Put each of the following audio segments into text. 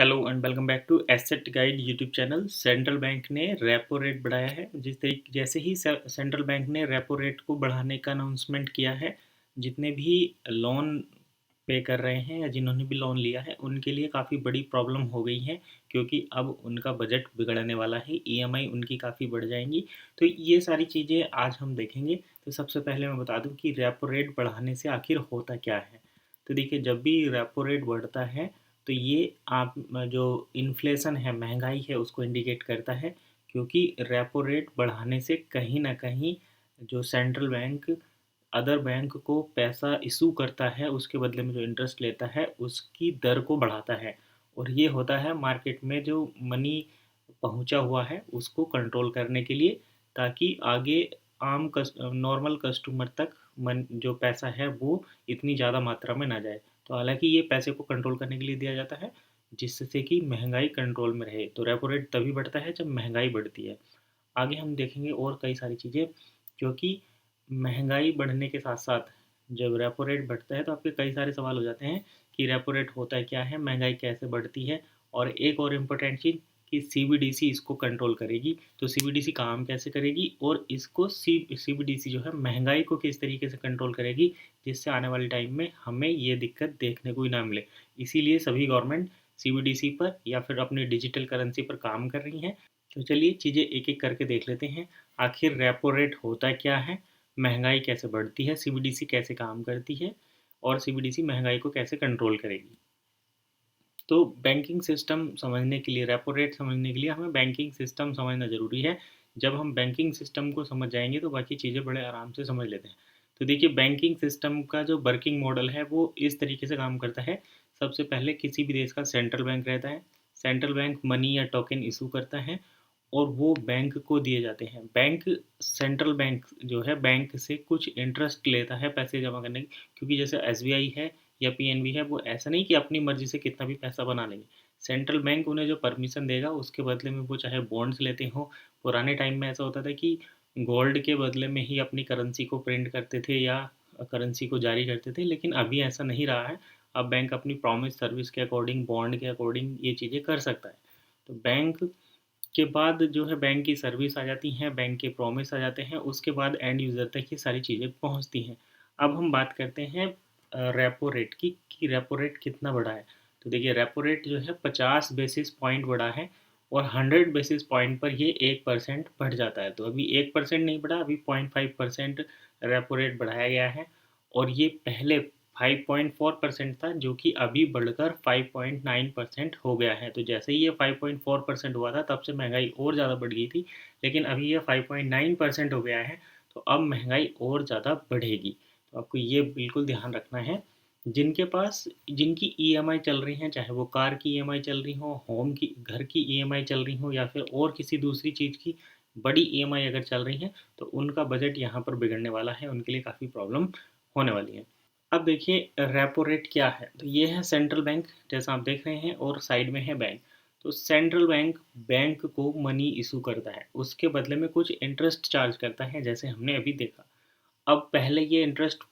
Hello and welcome back to Asset Guide YouTube channel. Central bank ने repo rate बढ़ाया है। जैसे ही सेंट्रल बैंक ने रेपो रेट को बढ़ाने का अनाउंसमेंट किया है, जितने भी लोन पे कर रहे हैं या जिन्होंने भी लोन लिया है उनके लिए काफ़ी बड़ी प्रॉब्लम हो गई है, क्योंकि अब उनका बजट बिगड़ने वाला है। ईएमआई उनकी काफ़ी बढ़ जाएंगी। तो ये सारी चीज़ें आज हम देखेंगे। तो सबसे पहले मैं बता दूं कि रेपो रेट बढ़ाने से आखिर होता क्या है। तो देखिए, जब भी रेपो रेट बढ़ता है तो ये आप जो इन्फ्लेशन है, महंगाई है, उसको इंडिकेट करता है। क्योंकि रेपो रेट बढ़ाने से कहीं ना कहीं जो सेंट्रल बैंक अदर बैंक को पैसा इशू करता है, उसके बदले में जो इंटरेस्ट लेता है उसकी दर को बढ़ाता है। और ये होता है मार्केट में जो मनी पहुंचा हुआ है उसको कंट्रोल करने के लिए, ताकि आगे आम नॉर्मल कस्टमर तक जो पैसा है वो इतनी ज़्यादा मात्रा में ना जाए। तो हालांकि ये पैसे को कंट्रोल करने के लिए दिया जाता है, जिससे कि महंगाई कंट्रोल में रहे। तो रेपो रेट तभी बढ़ता है जब महंगाई बढ़ती है। आगे हम देखेंगे और कई सारी चीज़ें, क्योंकि महंगाई बढ़ने के साथ साथ जब रेपो रेट बढ़ता है तो आपके कई सारे सवाल हो जाते हैं कि रेपो रेट होता है क्या है, महंगाई कैसे बढ़ती है, और एक और इम्पोर्टेंट चीज़ कि सीबीडीसी इसको कंट्रोल करेगी। तो सीबीडीसी काम कैसे करेगी, और इसको सीबीडीसी जो है महंगाई को किस तरीके से कंट्रोल करेगी, जिससे आने वाले टाइम में हमें ये दिक्कत देखने को ही ना मिले। इसीलिए सभी गवर्नमेंट सीबीडीसी पर या फिर अपनी डिजिटल करेंसी पर काम कर रही हैं। तो चलिए चीज़ें एक एक करके देख लेते हैं। आखिर रेपो रेट होता क्या है, महंगाई कैसे बढ़ती है, सीबीडीसी कैसे काम करती है, और सीबीडीसी महंगाई को कैसे कंट्रोल करेगी। तो बैंकिंग सिस्टम समझने के लिए, रेपो रेट समझने के लिए हमें बैंकिंग सिस्टम समझना ज़रूरी है। जब हम बैंकिंग सिस्टम को समझ जाएंगे तो बाकी चीज़ें बड़े आराम से समझ लेते हैं। तो देखिए, बैंकिंग सिस्टम का जो वर्किंग मॉडल है वो इस तरीके से काम करता है। सबसे पहले किसी भी देश का सेंट्रल बैंक रहता है। सेंट्रल बैंक मनी या टोकन इशू करता है और वो बैंक को दिए जाते हैं। सेंट्रल बैंक जो है बैंक से कुछ इंटरेस्ट लेता है पैसे जमा करने की, क्योंकि जैसे एसबीआई है या पीएनबी है, वो ऐसा नहीं कि अपनी मर्जी से कितना भी पैसा बना लेंगे। सेंट्रल बैंक उन्हें जो परमिशन देगा उसके बदले में वो चाहे बॉन्ड्स लेते हो। पुराने टाइम में ऐसा होता था कि गोल्ड के बदले में ही अपनी करेंसी को प्रिंट करते थे या करेंसी को जारी करते थे, लेकिन अभी ऐसा नहीं रहा है। अब बैंक अपनी प्रॉमिस सर्विस के अकॉर्डिंग, बॉन्ड के अकॉर्डिंग ये चीज़ें कर सकता है। तो बैंक के बाद जो है बैंक की सर्विस आ जाती हैं, बैंक के प्रॉमिस आ जाते हैं, उसके बाद एंड यूज़र तक ये सारी चीज़ें पहुंचती हैं। अब हम बात करते हैं रेपो रेट की, कि रेपो रेट कितना बढ़ा है। तो देखिए, रेपो रेट जो है 50 बेसिस पॉइंट बढ़ा है, और 100 बेसिस पॉइंट पर ये 1% बढ़ जाता है। तो अभी 1% नहीं बढ़ा, अभी 0.5% रेपो रेट बढ़ाया गया है। और ये पहले 5.4% था, जो कि अभी बढ़कर 5.9% हो गया है। तो जैसे ही ये 5.4% हुआ था तब से महंगाई और ज़्यादा बढ़ गई थी, लेकिन अभी ये 5.9% हो गया है। तो अब महंगाई और ज़्यादा बढ़ेगी। तो आपको ये बिल्कुल ध्यान रखना है। जिनकी ईएमआई चल रही हैं, चाहे वो कार की ईएमआई चल रही हो, होम की, घर की ईएमआई चल रही हो, या फिर और किसी दूसरी चीज़ की बड़ी ईएमआई अगर चल रही है, तो उनका बजट यहाँ पर बिगड़ने वाला है, उनके लिए काफ़ी प्रॉब्लम होने वाली है। अब देखिए, रेपो रेट क्या है। तो ये है सेंट्रल बैंक, जैसा आप देख रहे हैं, और साइड में है बैंक। तो सेंट्रल बैंक बैंक को मनी इशू करता है, उसके बदले में कुछ इंटरेस्ट चार्ज करता है, जैसे हमने अभी देखा। अब पहले ये इंटरेस्ट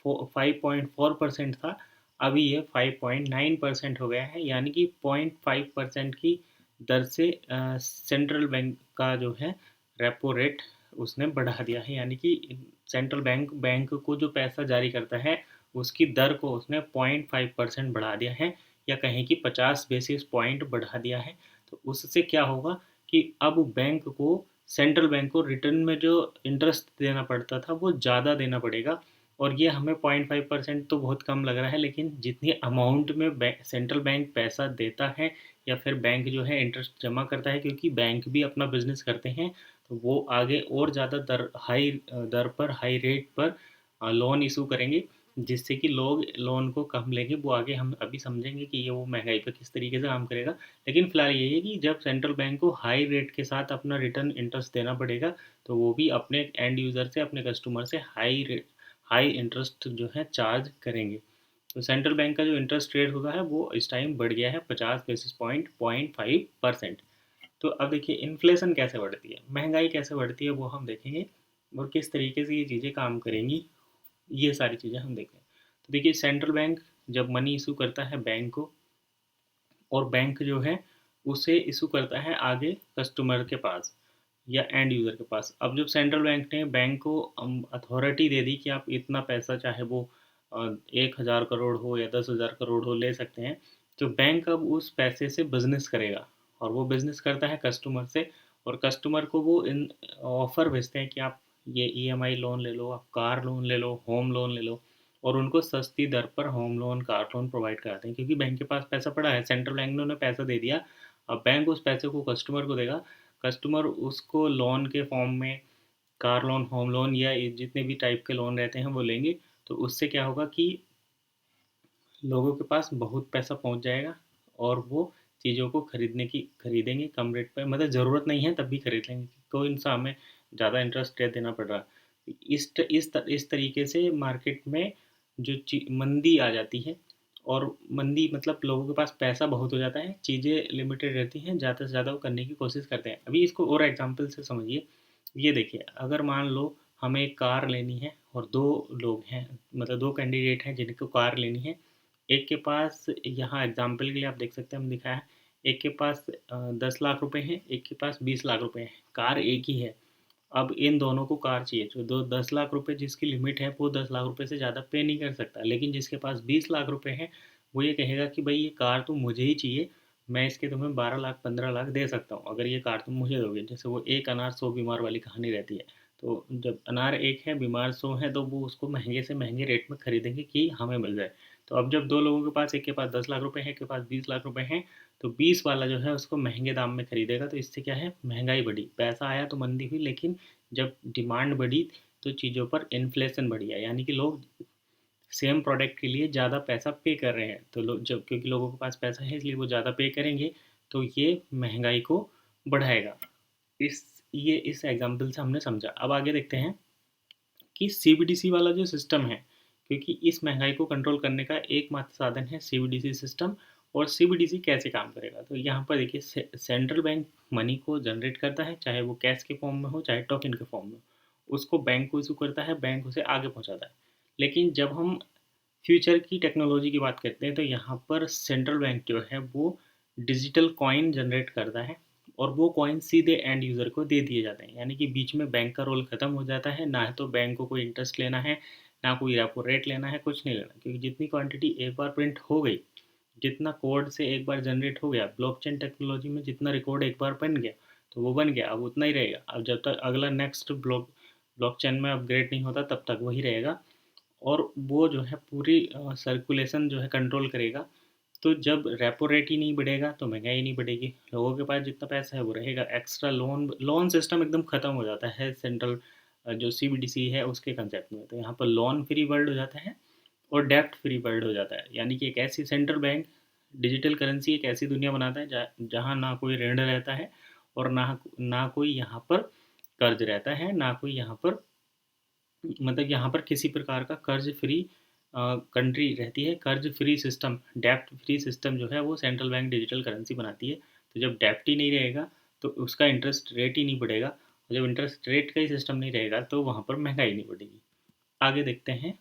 5.4% था, अभी ये 5.9% हो गया है, यानी कि 0.5% की दर से सेंट्रल बैंक का जो है रेपो रेट उसने बढ़ा दिया है। यानी कि सेंट्रल बैंक बैंक को जो पैसा जारी करता है उसकी दर को उसने 0.5% बढ़ा दिया है, या कहें कि 50 बेसिस पॉइंट बढ़ा दिया है। तो उससे क्या होगा कि अब बैंक को, सेंट्रल बैंक को रिटर्न में जो इंटरेस्ट देना पड़ता था वो ज़्यादा देना पड़ेगा। और ये हमें 0.5% तो बहुत कम लग रहा है, लेकिन जितनी अमाउंट में सेंट्रल बैंक पैसा देता है या फिर बैंक जो है इंटरेस्ट जमा करता है, क्योंकि बैंक भी अपना बिजनेस करते हैं, तो वो आगे और ज़्यादा दर पर, हाई रेट पर लोन इशू करेंगे, जिससे कि लोग लोन को कम लेंगे। वो आगे हम अभी समझेंगे कि ये वो महंगाई पर किस तरीके से काम करेगा। लेकिन फिलहाल यही है कि जब सेंट्रल बैंक को हाई रेट के साथ अपना रिटर्न इंटरेस्ट देना पड़ेगा, तो वो भी अपने एंड यूज़र से, अपने कस्टमर से हाई इंटरेस्ट जो है चार्ज करेंगे। तो सेंट्रल बैंक का जो इंटरेस्ट रेट होता है वो इस टाइम बढ़ गया है 50 बेसिस पॉइंट, 0.5%। तो अब देखिए, इन्फ्लेशन कैसे बढ़ती है, महंगाई कैसे बढ़ती है, वो हम देखेंगे, और किस तरीके से ये चीज़ें काम करेंगी, ये सारी चीज़ें हम देखें। तो देखिए, सेंट्रल बैंक जब मनी इशू करता है बैंक को, और बैंक जो है उसे इशू करता है आगे कस्टमर के पास या एंड यूज़र के पास। अब जब सेंट्रल बैंक ने बैंक को अथॉरिटी दे दी कि आप इतना पैसा, चाहे वो 1,000 करोड़ हो या 10,000 करोड़ हो, ले सकते हैं, तो बैंक अब उस पैसे से बिजनेस करेगा। और वो बिजनेस करता है कस्टमर से, और कस्टमर को वो इन ऑफ़र भेजते हैं कि आप ये ईएमआई लोन ले लो, आप कार लोन ले लो, होम लोन ले लो, और उनको सस्ती दर पर home loan, car loan provide कराते हैं, क्योंकि बैंक के पास पैसा पड़ा है, सेंट्रल बैंक ने उन्हें पैसा दे दिया। अब बैंक उस पैसे को कस्टमर को देगा, कस्टमर उसको लोन के फॉर्म में कार लोन, होम लोन या ये जितने भी टाइप के लोन रहते हैं वो लेंगे। तो उससे क्या होगा कि लोगों के पास बहुत पैसा पहुंच जाएगा, और वो चीज़ों को खरीदेंगे कम रेट पे, मतलब ज़रूरत नहीं है तब भी खरीद लेंगे, कोई इनसा हमें ज़्यादा इंटरेस्ट रेट देना पड़ रहा है। इस तरीके से मार्केट में जो मंदी आ जाती है, और मंदी मतलब लोगों के पास पैसा बहुत हो जाता है, चीज़ें लिमिटेड रहती हैं, ज़्यादा से ज़्यादा वो करने की कोशिश करते हैं। अभी इसको और एग्जांपल से समझिए। ये देखिए, अगर मान लो हमें एक कार लेनी है और दो लोग हैं, मतलब दो कैंडिडेट हैं जिनको कार लेनी है। एक के पास, यहाँ एग्जाम्पल के लिए आप देख सकते हैं हम दिखाया है, एक के पास 10 लाख रुपए हैं, एक के पास 20 लाख रुपए हैं, कार एक ही है। अब इन दोनों को कार चाहिए, जो 10 लाख रुपए जिसकी लिमिट है वो 10 लाख रुपए से ज़्यादा पे नहीं कर सकता, लेकिन जिसके पास 20 लाख रुपए हैं वो ये कहेगा कि भाई ये कार तो मुझे ही चाहिए, मैं इसके तुम्हें 12 लाख 15 लाख दे सकता हूँ अगर ये कार तुम मुझे दोगे। जैसे वो एक अनार 100 बीमार वाली कहानी रहती है। तो जब अनार एक है, बीमार 100 है, तो वो उसको महंगे से महंगे रेट में खरीदेंगे कि हमें मिल जाए। तो अब जब दो लोगों के पास, एक के पास 10 लाख रुपए है, एक के पास 20 लाख रुपए हैं, तो 20 वाला जो है उसको महंगे दाम में खरीदेगा। तो इससे क्या है, महंगाई बढ़ी, पैसा आया तो मंदी हुई, लेकिन जब डिमांड बढ़ी तो चीज़ों पर इन्फ्लेशन बढ़ गया, यानी कि लोग सेम प्रोडक्ट के लिए ज़्यादा पैसा पे कर रहे हैं। तो लोग, जब क्योंकि लोगों के पास पैसा है इसलिए वो ज़्यादा पे करेंगे, तो ये महंगाई को बढ़ाएगा। इस ये इस एग्जाम्पल से हमने समझा। अब आगे देखते हैं कि सीबीडीसी वाला जो सिस्टम है, क्योंकि इस महंगाई को कंट्रोल करने का एकमात्र साधन है सीबीडीसी सिस्टम। और सीबीडीसी कैसे काम करेगा, तो यहाँ पर देखिए, सेंट्रल बैंक मनी को जनरेट करता है, चाहे वो कैश के फॉर्म में हो चाहे टोकन के फॉर्म में हो, उसको बैंक को इशू करता है, बैंक उसे आगे पहुँचाता है। लेकिन जब हम फ्यूचर की टेक्नोलॉजी की बात करते हैं, तो यहाँ पर सेंट्रल बैंक जो है वो डिजिटल कॉइन जनरेट करता है, और वो कॉइन सीधे एंड यूज़र को दे दिए जाते हैं, यानी कि बीच में बैंक का रोल ख़त्म हो जाता है। ना तो बैंक को कोई इंटरेस्ट लेना है, ना कोई रेपो रेट लेना है, कुछ नहीं लेना, क्योंकि जितनी क्वांटिटी एक बार प्रिंट हो गई, जितना कोड से एक बार जनरेट हो गया, ब्लॉकचेन टेक्नोलॉजी में जितना रिकॉर्ड एक बार बन गया तो वो बन गया, अब उतना ही रहेगा। अब जब तक अगला नेक्स्ट ब्लॉकचेन में अपग्रेड नहीं होता तब तक वही रहेगा, और वो जो है पूरी सर्कुलेशन जो है कंट्रोल करेगा। तो जब रेपो रेट ही नहीं बढ़ेगा तो महंगाई नहीं बढ़ेगी, लोगों के पास जितना पैसा है वो रहेगा। एक्स्ट्रा लोन लोन सिस्टम एकदम ख़त्म हो जाता है सेंट्रल जो सीबीडीसी है उसके कंसेप्ट में। तो यहाँ पर लोन फ्री वर्ल्ड हो जाता है और डेप्ट फ्री वर्ल्ड हो जाता है, यानी कि एक ऐसी सेंट्रल बैंक डिजिटल करेंसी एक ऐसी दुनिया बनाता है जहाँ ना कोई ऋण रहता है, और ना ना कोई यहाँ पर कर्ज रहता है, ना कोई यहाँ पर, मतलब यहाँ पर किसी प्रकार का कर्ज फ्री कंट्री रहती है। कर्ज फ्री सिस्टम, डेप्ट फ्री सिस्टम जो है वो सेंट्रल बैंक डिजिटल करेंसी बनाती है। तो जब डेप्ट ही नहीं रहेगा तो उसका इंटरेस्ट रेट ही नहीं बढ़ेगा, और जब इंटरेस्ट रेट का ही सिस्टम नहीं रहेगा तो वहाँ पर महंगाई नहीं बढ़ेगी। आगे देखते हैं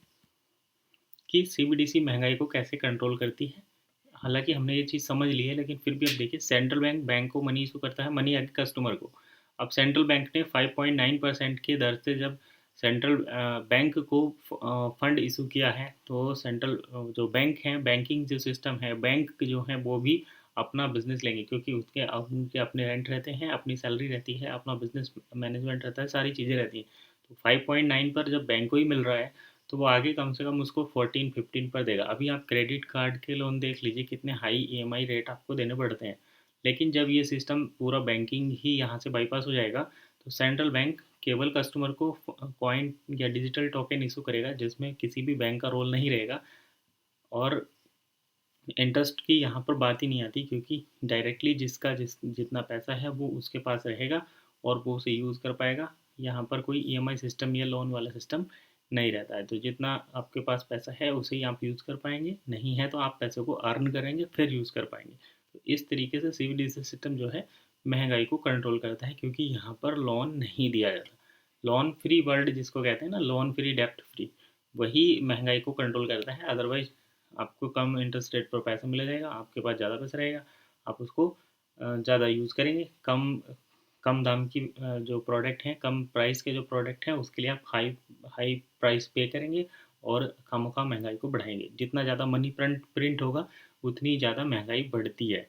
कि सीबीडीसी महंगाई को कैसे कंट्रोल करती है। हालांकि हमने ये चीज़ समझ ली है, लेकिन फिर भी अब देखिए, सेंट्रल बैंक बैंक को मनी इशू करता है, मनी आगे कस्टमर को। अब सेंट्रल बैंक ने 5.9% की दर से जब सेंट्रल बैंक को फंड इशू किया है, तो सेंट्रल जो बैंक हैं, बैंकिंग जो सिस्टम है, बैंक जो है वो भी अपना बिजनेस लेंगे, क्योंकि उनके अपने रेंट रहते हैं, अपनी सैलरी रहती है, अपना बिजनेस मैनेजमेंट रहता है, सारी चीज़ें रहती हैं। तो 5.9 पर जब बैंक को ही मिल रहा है, तो वो आगे कम से कम उसको 14-15 पर देगा। अभी आप क्रेडिट कार्ड के लोन देख लीजिए, कितने हाई ईएमआई रेट आपको देने पड़ते हैं। लेकिन जब ये सिस्टम पूरा बैंकिंग ही यहाँ से बाईपास हो जाएगा, तो सेंट्रल बैंक केवल कस्टमर को कॉइन या डिजिटल टोकन इशू करेगा, जिसमें किसी भी बैंक का रोल नहीं रहेगा, और इंटरेस्ट की यहाँ पर बात ही नहीं आती, क्योंकि डायरेक्टली जितना पैसा है वो उसके पास रहेगा और वो उसे यूज़ कर पाएगा। यहाँ पर कोई ईएमआई सिस्टम या लोन वाला सिस्टम नहीं रहता है। तो जितना आपके पास पैसा है उसे ही आप यूज़ कर पाएंगे, नहीं है तो आप पैसे को अर्न करेंगे फिर यूज़ कर पाएंगे। तो इस तरीके से सीबीडीसी सिस्टम जो है महंगाई को कंट्रोल करता है, क्योंकि यहाँ पर लोन नहीं दिया जाता। लोन फ्री वर्ल्ड जिसको कहते हैं ना, लोन फ्री डेप्ट फ्री, वही महंगाई को कंट्रोल करता है। अदरवाइज आपको कम इंटरेस्ट रेट पर पैसा मिल जाएगा, आपके पास ज़्यादा पैसा रहेगा। आप उसको ज़्यादा यूज़ करेंगे। कम कम दाम की जो प्रोडक्ट हैं, कम प्राइस के जो प्रोडक्ट हैं उसके लिए आप हाई हाई प्राइस पे करेंगे और खामखा महंगाई को बढ़ाएंगे। जितना ज़्यादा मनी प्रिंट होगा उतनी ज़्यादा महंगाई बढ़ती है।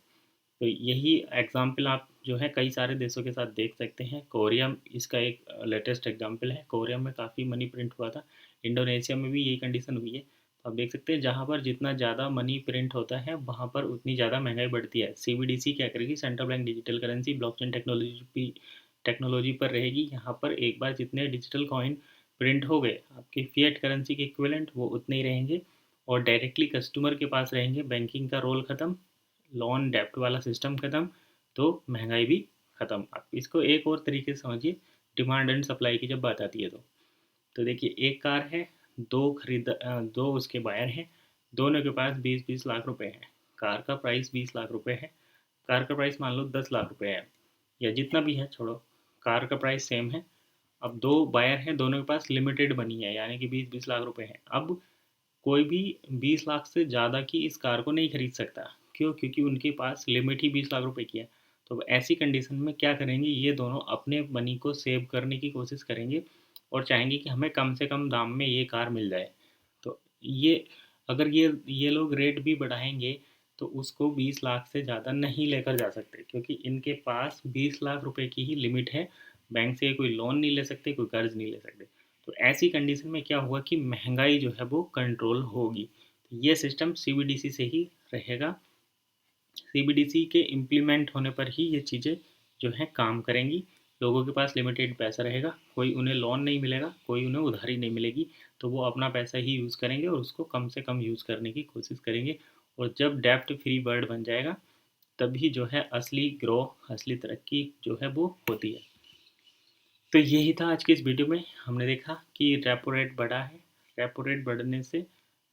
तो यही एग्जाम्पल आप जो है कई सारे देशों के साथ देख सकते हैं। कोरिया इसका एक लेटेस्ट एग्जाम्पल है। कोरिया में काफ़ी मनी प्रिंट हुआ था। इंडोनेशिया में भी यही कंडीशन हुई है। तो आप देख सकते हैं जहाँ पर जितना ज़्यादा मनी प्रिंट होता है वहाँ पर उतनी ज़्यादा महंगाई बढ़ती है। सीबीडीसी क्या करेगी, central bank digital currency blockchain technology पर रहेगी। यहाँ पर एक बार जितने डिजिटल कॉइन प्रिंट हो गए आपके फिएट करेंसी के इक्विवेलेंट, वो उतने ही रहेंगे और डायरेक्टली कस्टमर के पास रहेंगे। बैंकिंग का रोल ख़त्म, लोन डेप्ट वाला सिस्टम खत्म, तो महंगाई भी खत्म। आप इसको एक और तरीके से समझिए, डिमांड एंड सप्लाई की जब बात आती है तो देखिए एक कार है, दो उसके बायर हैं, दोनों के पास 20-20 लाख रुपए हैं। कार का प्राइस 20 लाख रुपए है। कार का प्राइस मान लो 10 लाख रुपए है या जितना भी है, छोड़ो, कार का प्राइस सेम है। अब दो बायर हैं, दोनों के पास लिमिटेड मनी है, यानी कि 20-20 लाख रुपए हैं। अब कोई भी 20 लाख से ज़्यादा की इस कार को नहीं खरीद सकता। क्यों? क्योंकि उनके पास लिमिट ही 20 लाख रुपए की है। तो ऐसी कंडीशन में क्या करेंगे, ये दोनों अपने मनी को सेव करने की कोशिश करेंगे और चाहेंगे कि हमें कम से कम दाम में ये कार मिल जाए। तो ये अगर ये लोग रेट भी बढ़ाएंगे तो उसको 20 लाख से ज़्यादा नहीं लेकर जा सकते, क्योंकि इनके पास 20 लाख रुपए की ही लिमिट है। बैंक से कोई लोन नहीं ले सकते, कोई कर्ज नहीं ले सकते। तो ऐसी कंडीशन में क्या हुआ कि महंगाई जो है वो कंट्रोल होगी। तो ये सिस्टम सीबीडीसी से ही रहेगा। सीबीडीसी के इम्प्लीमेंट होने पर ही ये चीज़ें जो हैं काम करेंगी। लोगों के पास लिमिटेड पैसा रहेगा, कोई उन्हें लोन नहीं मिलेगा, कोई उन्हें उधारी नहीं मिलेगी। तो वो अपना पैसा ही यूज़ करेंगे और उसको कम से कम यूज़ करने की कोशिश करेंगे। और जब डेप्ट फ्री वर्ल्ड बन जाएगा तभी जो है असली ग्रो, असली तरक्की जो है वो होती है। तो यही था आज की इस वीडियो में। हमने देखा कि रेपो रेट बढ़ा है। रेपो रेट बढ़ने से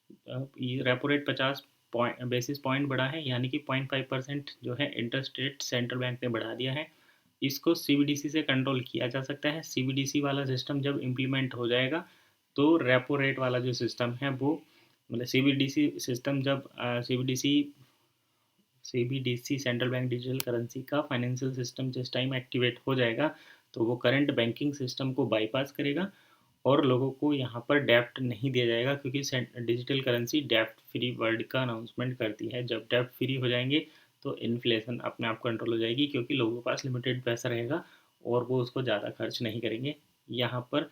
ये रेपो रेट 50 बेसिस पॉइंट बढ़ा है, यानी कि 0.5% जो है इंटरेस्ट रेट सेंट्रल बैंक ने बढ़ा दिया है। इसको सीबीडीसी से कंट्रोल किया जा सकता है। सीबीडीसी वाला सिस्टम जब इम्प्लीमेंट हो जाएगा तो रेपो रेट वाला जो सिस्टम है वो, मतलब सीबीडीसी सिस्टम जब CBDC central bank digital currency का फाइनेंशियल सिस्टम जिस टाइम एक्टिवेट हो जाएगा तो वो करंट बैंकिंग सिस्टम को बाईपास करेगा और लोगों को यहाँ पर डेप्ट नहीं दिया जाएगा, क्योंकि डिजिटल करेंसी डेप्ट फ्री वर्ल्ड का अनाउंसमेंट करती है। जब डेप्ट फ्री हो जाएंगे तो इन्फ्लेशन अपने आप कंट्रोल हो जाएगी, क्योंकि लोगों के पास लिमिटेड पैसा रहेगा और वो उसको ज़्यादा खर्च नहीं करेंगे। यहाँ पर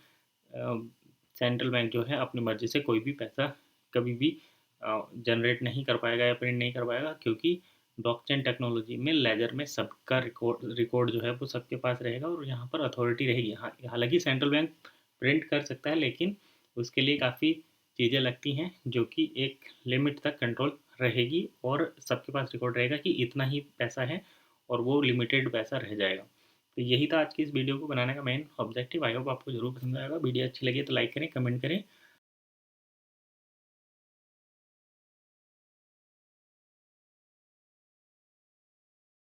सेंट्रल बैंक जो है अपनी मर्जी से कोई भी पैसा कभी भी जनरेट नहीं कर पाएगा या प्रिंट नहीं कर पाएगा, क्योंकि ब्लॉकचेन टेक्नोलॉजी में लेजर में सबका रिकॉर्ड जो है वो सबके पास रहेगा और यहाँ पर अथॉरिटी रहेगी। हालांकि सेंट्रल बैंक प्रिंट कर सकता है, लेकिन उसके लिए काफ़ी चीज़ें लगती हैं जो कि एक लिमिट तक कंट्रोल रहेगी और सबके पास रिकॉर्ड रहेगा कि इतना ही पैसा है और वो लिमिटेड पैसा रह जाएगा। तो यही था आज की इस वीडियो को बनाने का मेन ऑब्जेक्टिव। आई होप आपको जरूर पसंद आएगा। वीडियो अच्छी लगी तो लाइक करें, कमेंट करें